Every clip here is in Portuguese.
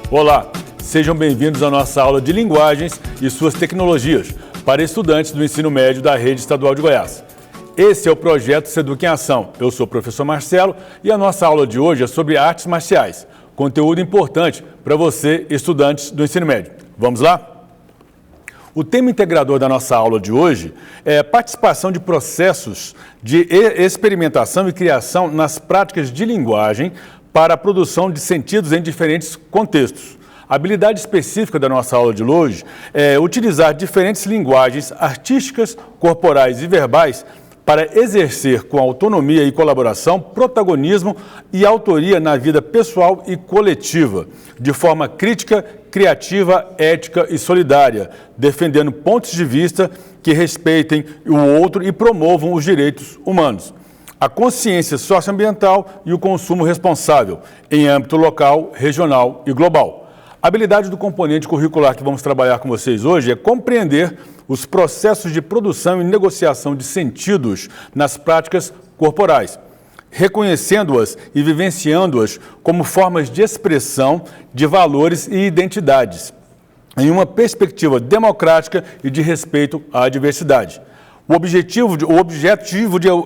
Olá, sejam bem-vindos à nossa aula de linguagens e suas tecnologias para estudantes do ensino médio da Rede Estadual de Goiás. Esse é o projeto Seduc em Ação. Eu sou o professor Marcelo e a nossa aula de hoje é sobre artes marciais. Conteúdo importante para você, estudantes do ensino médio. Vamos lá? O tema integrador da nossa aula de hoje é a participação de processos de experimentação e criação nas práticas de linguagem para a produção de sentidos em diferentes contextos. A habilidade específica da nossa aula de hoje é utilizar diferentes linguagens artísticas, corporais e verbais para exercer com autonomia e colaboração, protagonismo e autoria na vida pessoal e coletiva, de forma crítica, criativa, ética e solidária, defendendo pontos de vista que respeitem o outro e promovam os direitos humanos, a consciência socioambiental e o consumo responsável, em âmbito local, regional e global. A habilidade do componente curricular que vamos trabalhar com vocês hoje é compreender os processos de produção e negociação de sentidos nas práticas corporais, reconhecendo-as e vivenciando-as como formas de expressão de valores e identidades, em uma perspectiva democrática e de respeito à diversidade. O objetivo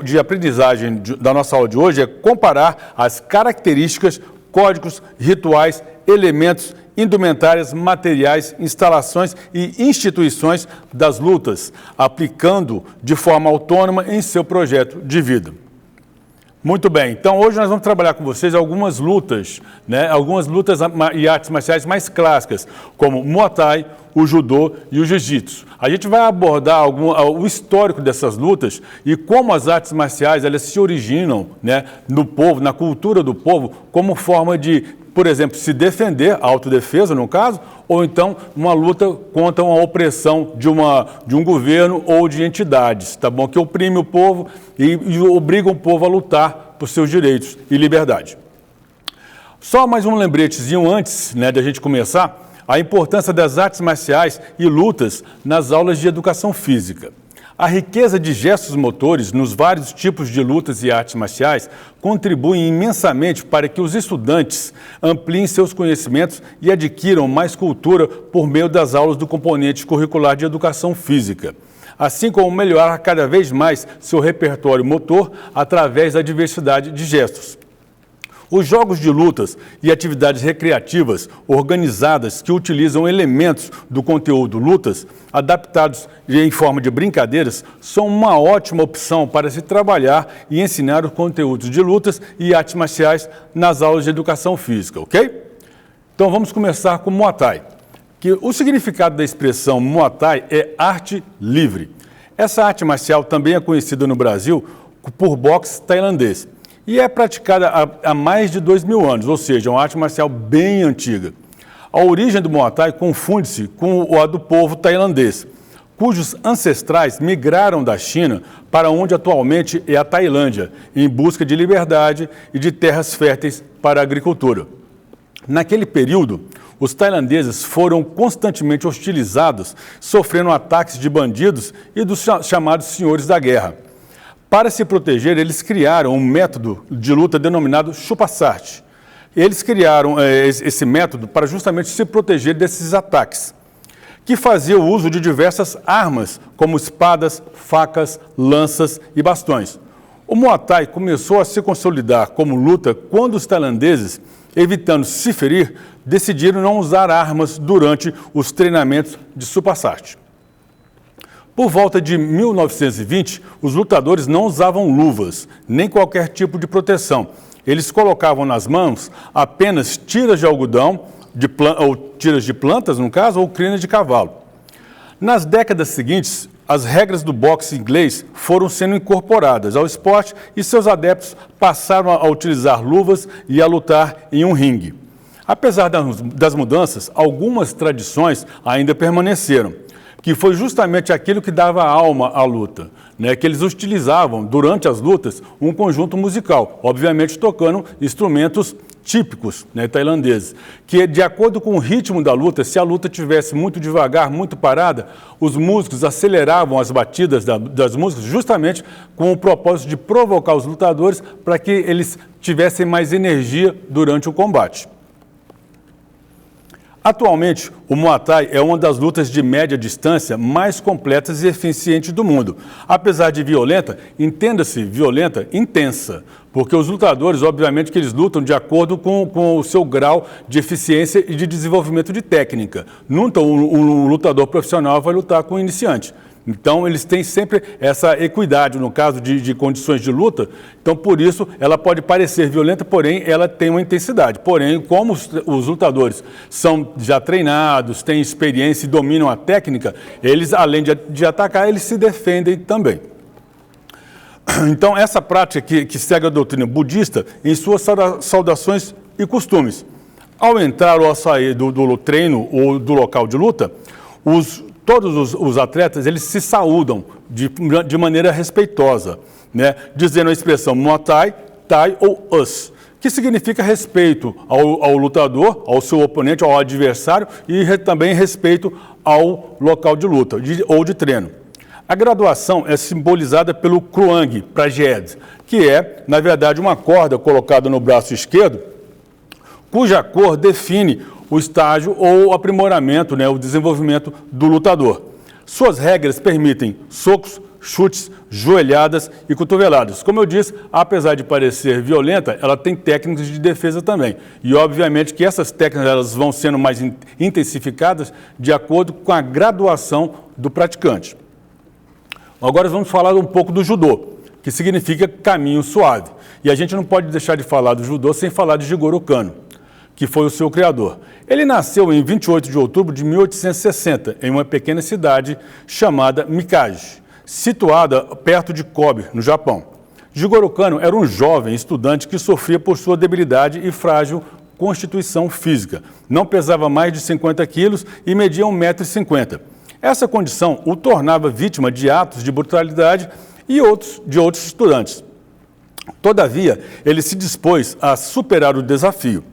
de aprendizagem da nossa aula de hoje é comparar as características, códigos, rituais, elementos, indumentárias, materiais, instalações e instituições das lutas, aplicando de forma autônoma em seu projeto de vida. Muito bem, então hoje nós vamos trabalhar com vocês algumas lutas e artes marciais mais clássicas, como o Muay Thai, o Judô e o Jiu-Jitsu. A gente vai abordar o histórico dessas lutas e como as artes marciais elas se originam, no povo, na cultura do povo, como forma de, por exemplo, se defender, autodefesa no caso, ou então uma luta contra uma opressão de um governo ou de entidades, tá bom? Que oprime o povo e obriga o povo a lutar por seus direitos e liberdade. Só mais um lembretezinho antes de a gente começar, a importância das artes marciais e lutas nas aulas de educação física. A riqueza de gestos motores nos vários tipos de lutas e artes marciais contribui imensamente para que os estudantes ampliem seus conhecimentos e adquiram mais cultura por meio das aulas do componente curricular de educação física, assim como melhorar cada vez mais seu repertório motor através da diversidade de gestos. Os jogos de lutas e atividades recreativas organizadas que utilizam elementos do conteúdo lutas, adaptados em forma de brincadeiras, são uma ótima opção para se trabalhar e ensinar os conteúdos de lutas e artes marciais nas aulas de educação física, ok? Então vamos começar com o Muay Thai. O significado da expressão Muay Thai é arte livre. Essa arte marcial também é conhecida no Brasil por boxe tailandês. E é praticada há mais de 2.000 anos, ou seja, uma arte marcial bem antiga. A origem do Muay Thai confunde-se com a do povo tailandês, cujos ancestrais migraram da China para onde atualmente é a Tailândia, em busca de liberdade e de terras férteis para a agricultura. Naquele período, os tailandeses foram constantemente hostilizados, sofrendo ataques de bandidos e dos chamados senhores da guerra. Para se proteger, eles criaram um método de luta denominado chupassarte. Eles criaram esse método para justamente se proteger desses ataques, que fazia o uso de diversas armas, como espadas, facas, lanças e bastões. O Muay Thai começou a se consolidar como luta quando os tailandeses, evitando se ferir, decidiram não usar armas durante os treinamentos de chupassarte. Por volta de 1920, os lutadores não usavam luvas, nem qualquer tipo de proteção. Eles colocavam nas mãos apenas tiras de algodão, ou tiras de plantas, no caso, ou crinas de cavalo. Nas décadas seguintes, as regras do boxe inglês foram sendo incorporadas ao esporte e seus adeptos passaram a utilizar luvas e a lutar em um ringue. Apesar das mudanças, algumas tradições ainda permaneceram, que foi justamente aquilo que dava alma à luta, que eles utilizavam, durante as lutas, um conjunto musical, obviamente tocando instrumentos típicos tailandeses, que de acordo com o ritmo da luta, se a luta tivesse muito devagar, muito parada, os músicos aceleravam as batidas das músicas justamente com o propósito de provocar os lutadores para que eles tivessem mais energia durante o combate. Atualmente, o Muay Thai é uma das lutas de média distância mais completas e eficientes do mundo. Apesar de violenta, entenda-se violenta, intensa, porque os lutadores, obviamente, que eles lutam de acordo com o seu grau de eficiência e de desenvolvimento de técnica. Nunca um lutador profissional vai lutar com um iniciante. Então, eles têm sempre essa equidade no caso de condições de luta. Então, por isso, ela pode parecer violenta, porém, ela tem uma intensidade. Porém, como os lutadores são já treinados, têm experiência e dominam a técnica, eles, além de atacar, eles se defendem também. Então, essa prática que segue a doutrina budista em suas saudações e costumes. Ao entrar ou ao sair do treino ou do local de luta, todos os atletas, eles se saúdam de maneira respeitosa, né? Dizendo a expressão Muay Thai, Thai ou Us, que significa respeito ao lutador, ao seu oponente, ao adversário e também respeito ao local de luta ou de treino. A graduação é simbolizada pelo Kruang Prajed, que é, na verdade, uma corda colocada no braço esquerdo, cuja cor define o estágio ou o aprimoramento, né, o desenvolvimento do lutador. Suas regras permitem socos, chutes, joelhadas e cotoveladas. Como eu disse, apesar de parecer violenta, ela tem técnicas de defesa também. E, obviamente, que essas técnicas elas vão sendo mais intensificadas de acordo com a graduação do praticante. Agora vamos falar um pouco do judô, que significa caminho suave. E a gente não pode deixar de falar do judô sem falar de Jigoro Kano, que foi o seu criador. Ele nasceu em 28 de outubro de 1860, em uma pequena cidade chamada Mikaji, situada perto de Kobe, no Japão. Jigoro Kano era um jovem estudante que sofria por sua debilidade e frágil constituição física. Não pesava mais de 50 quilos e media 1,50 m. Essa condição o tornava vítima de atos de brutalidade de outros estudantes. Todavia, ele se dispôs a superar o desafio.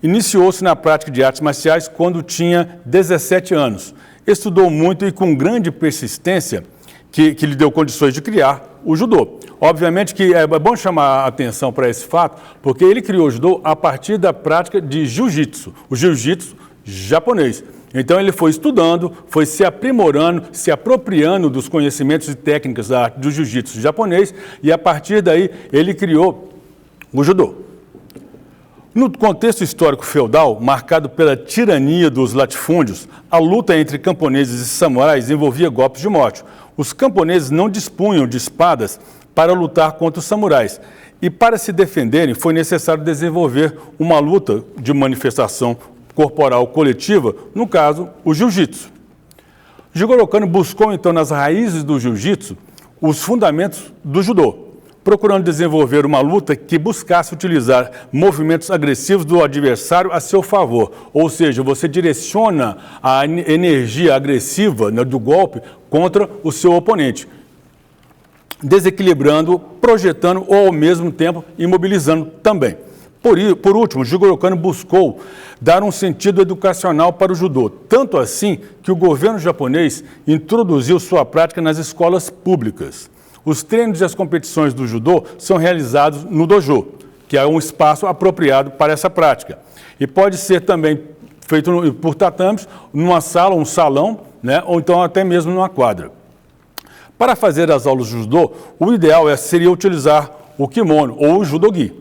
Iniciou-se na prática de artes marciais quando tinha 17 anos. Estudou muito e com grande persistência, que lhe deu condições de criar o judô. Obviamente que é bom chamar a atenção para esse fato, porque ele criou o judô a partir da prática de jiu-jitsu, o jiu-jitsu japonês. Então ele foi estudando, foi se aprimorando, se apropriando dos conhecimentos e técnicas do jiu-jitsu japonês e a partir daí ele criou o judô. No contexto histórico feudal, marcado pela tirania dos latifúndios, a luta entre camponeses e samurais envolvia golpes de morte. Os camponeses não dispunham de espadas para lutar contra os samurais e para se defenderem foi necessário desenvolver uma luta de manifestação corporal coletiva, no caso, o jiu-jitsu. Jigoro Kano buscou, então, nas raízes do jiu-jitsu, os fundamentos do judô, procurando desenvolver uma luta que buscasse utilizar movimentos agressivos do adversário a seu favor. Ou seja, você direciona a energia agressiva, né, do golpe contra o seu oponente, desequilibrando, projetando ou, ao mesmo tempo, imobilizando também. Por último, Jigoro Kano buscou dar um sentido educacional para o judô, tanto assim que o governo japonês introduziu sua prática nas escolas públicas. Os treinos e as competições do judô são realizados no dojo, que é um espaço apropriado para essa prática. E pode ser também feito por tatames, numa sala, um salão, né, ou então até mesmo numa quadra. Para fazer as aulas de judô, o ideal seria utilizar o kimono ou o judogi.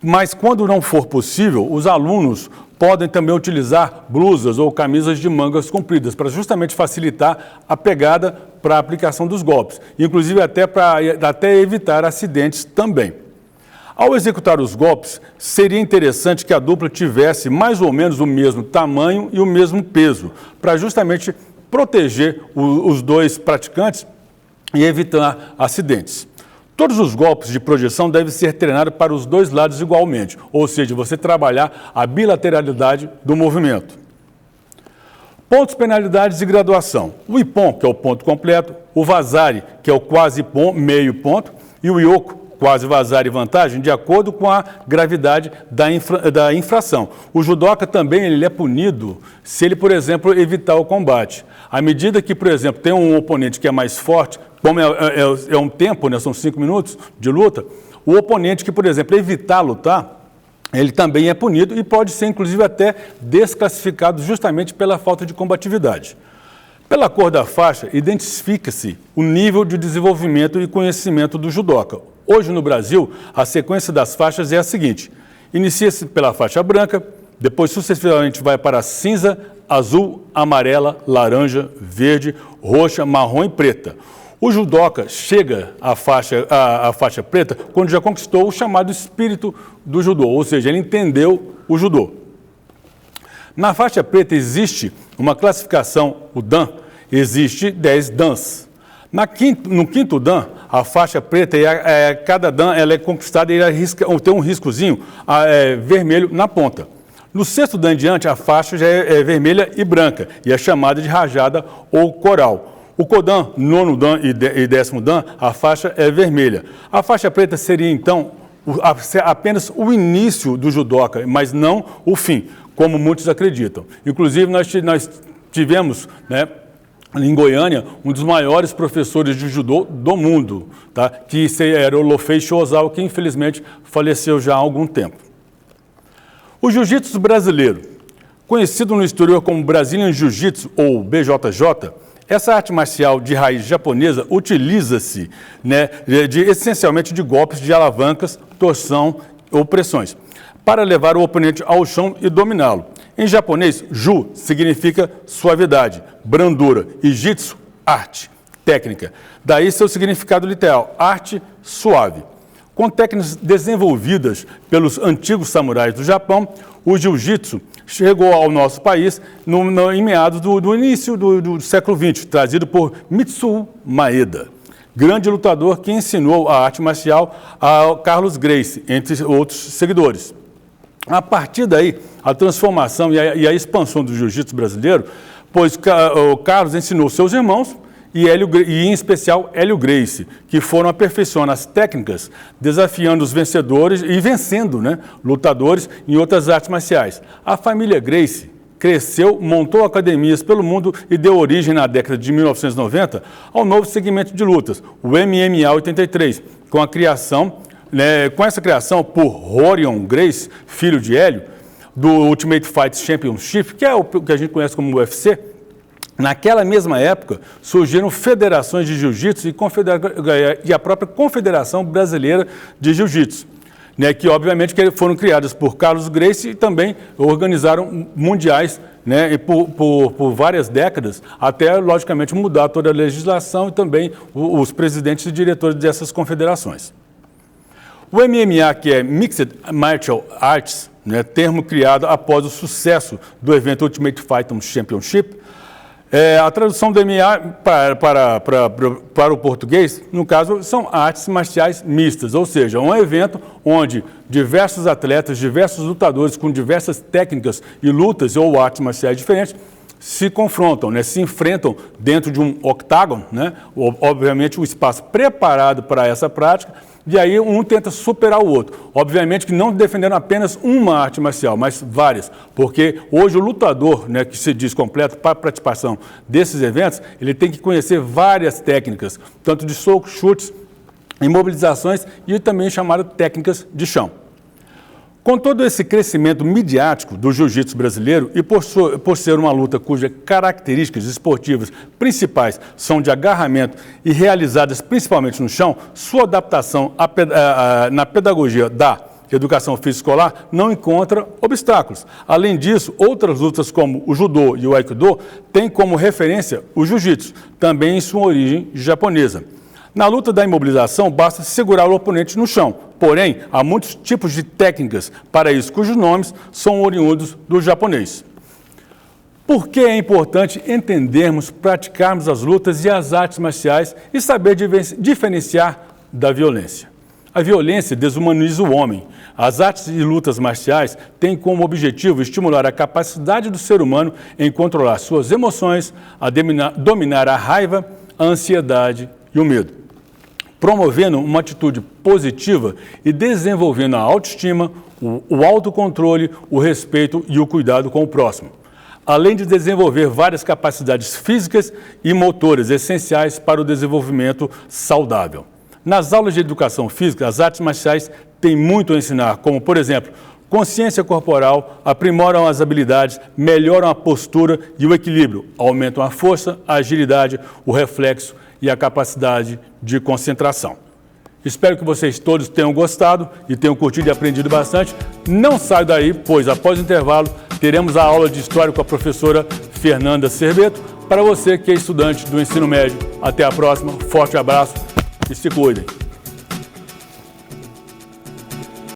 Mas quando não for possível, os alunos podem também utilizar blusas ou camisas de mangas compridas para justamente facilitar a pegada para a aplicação dos golpes, inclusive até evitar acidentes também. Ao executar os golpes, seria interessante que a dupla tivesse mais ou menos o mesmo tamanho e o mesmo peso, para justamente proteger os dois praticantes e evitar acidentes. Todos os golpes de projeção devem ser treinados para os dois lados igualmente, ou seja, você trabalhar a bilateralidade do movimento. Pontos, penalidades e graduação. O ippon, que é o ponto completo, o vazari, que é o quase ippon, meio ponto, e o yoko, quase vazari vantagem, de acordo com a gravidade da infração. O judoca também ele é punido se ele, por exemplo, evitar o combate. À medida que, por exemplo, tem um oponente que é mais forte, como é um tempo, né, são 5 minutos de luta, o oponente que, por exemplo, evitar lutar, ele também é punido e pode ser, inclusive, até desclassificado justamente pela falta de combatividade. Pela cor da faixa, identifica-se o nível de desenvolvimento e conhecimento do judoca. Hoje, no Brasil, a sequência das faixas é a seguinte: inicia-se pela faixa branca, depois sucessivamente vai para cinza, azul, amarela, laranja, verde, roxa, marrom e preta. O judoca chega à faixa preta quando já conquistou o chamado espírito do judô, ou seja, ele entendeu o judô. Na faixa preta existe uma classificação, o dan, existe 10 dans. No quinto dan, a faixa preta, cada dan ela é conquistada e tem um riscozinho vermelho na ponta. No sexto dan em diante, a faixa já é vermelha e branca e é chamada de rajada ou coral. O Kodan, nono dan e décimo dan, a faixa é vermelha. A faixa preta seria, então, apenas o início do judoca, mas não o fim, como muitos acreditam. Inclusive, nós tivemos, né, em Goiânia, um dos maiores professores de judô do mundo, tá? Que era o Lofei Shozawa, que infelizmente faleceu já há algum tempo. O jiu-jitsu brasileiro, conhecido no exterior como Brazilian Jiu-Jitsu ou BJJ, essa arte marcial de raiz japonesa utiliza-se, né, essencialmente de golpes de alavancas, torção ou pressões, para levar o oponente ao chão e dominá-lo. Em japonês, ju significa suavidade, brandura e jitsu, arte, técnica. Daí seu significado literal, arte suave. Com técnicas desenvolvidas pelos antigos samurais do Japão, o jiu-jitsu chegou ao nosso país em meados do início do século XX, trazido por Mitsuo Maeda, grande lutador que ensinou a arte marcial a Carlos Gracie, entre outros seguidores. A partir daí, a transformação e a expansão do jiu-jitsu brasileiro, pois o Carlos ensinou seus irmãos, e em especial Hélio Gracie, que foram aperfeiçoando as técnicas, desafiando os vencedores e vencendo, né, lutadores em outras artes marciais. A família Gracie cresceu, montou academias pelo mundo e deu origem, na década de 1990, ao novo segmento de lutas, o MMA 83, com essa criação por Rorion Gracie, filho de Hélio, do Ultimate Fight Championship, que é o que a gente conhece como UFC. Naquela mesma época, surgiram federações de jiu-jitsu e a própria Confederação Brasileira de Jiu-Jitsu, né, que obviamente foram criadas por Carlos Gracie e também organizaram mundiais, né, por várias décadas, até, logicamente, mudar toda a legislação e também os presidentes e diretores dessas confederações. O MMA, que é Mixed Martial Arts, né, termo criado após o sucesso do evento Ultimate Fight Championship, a tradução do MMA para o português, no caso, são artes marciais mistas, ou seja, um evento onde diversos atletas, diversos lutadores com diversas técnicas e lutas ou artes marciais diferentes se confrontam, né, se enfrentam dentro de um octágono, né, obviamente um espaço preparado para essa prática, e aí um tenta superar o outro. Obviamente que não defendendo apenas uma arte marcial, mas várias, porque hoje o lutador, né, que se diz completo para a participação desses eventos, ele tem que conhecer várias técnicas, tanto de socos, chutes, imobilizações e também chamadas técnicas de chão. Com todo esse crescimento midiático do jiu-jitsu brasileiro e por ser uma luta cujas características esportivas principais são de agarramento e realizadas principalmente no chão, sua adaptação na pedagogia da educação física escolar não encontra obstáculos. Além disso, outras lutas como o judô e o aikido têm como referência o jiu-jitsu, também em sua origem japonesa. Na luta da imobilização, basta segurar o oponente no chão. Porém, há muitos tipos de técnicas para isso, cujos nomes são oriundos do japonês. Por que é importante entendermos, praticarmos as lutas e as artes marciais e saber diferenciar da violência? A violência desumaniza o homem. As artes e lutas marciais têm como objetivo estimular a capacidade do ser humano em controlar suas emoções, a dominar a raiva, a ansiedade e o medo, promovendo uma atitude positiva e desenvolvendo a autoestima, o autocontrole, o respeito e o cuidado com o próximo, além de desenvolver várias capacidades físicas e motoras essenciais para o desenvolvimento saudável. Nas aulas de educação física, as artes marciais têm muito a ensinar, como, por exemplo, consciência corporal, aprimoram as habilidades, melhoram a postura e o equilíbrio, aumentam a força, a agilidade, o reflexo e a capacidade de concentração. Espero que vocês todos tenham gostado e tenham curtido e aprendido bastante. Não saia daí, pois após o intervalo teremos a aula de História com a professora Fernanda Serveto. Para você que é estudante do ensino médio, até a próxima, forte abraço e se cuidem.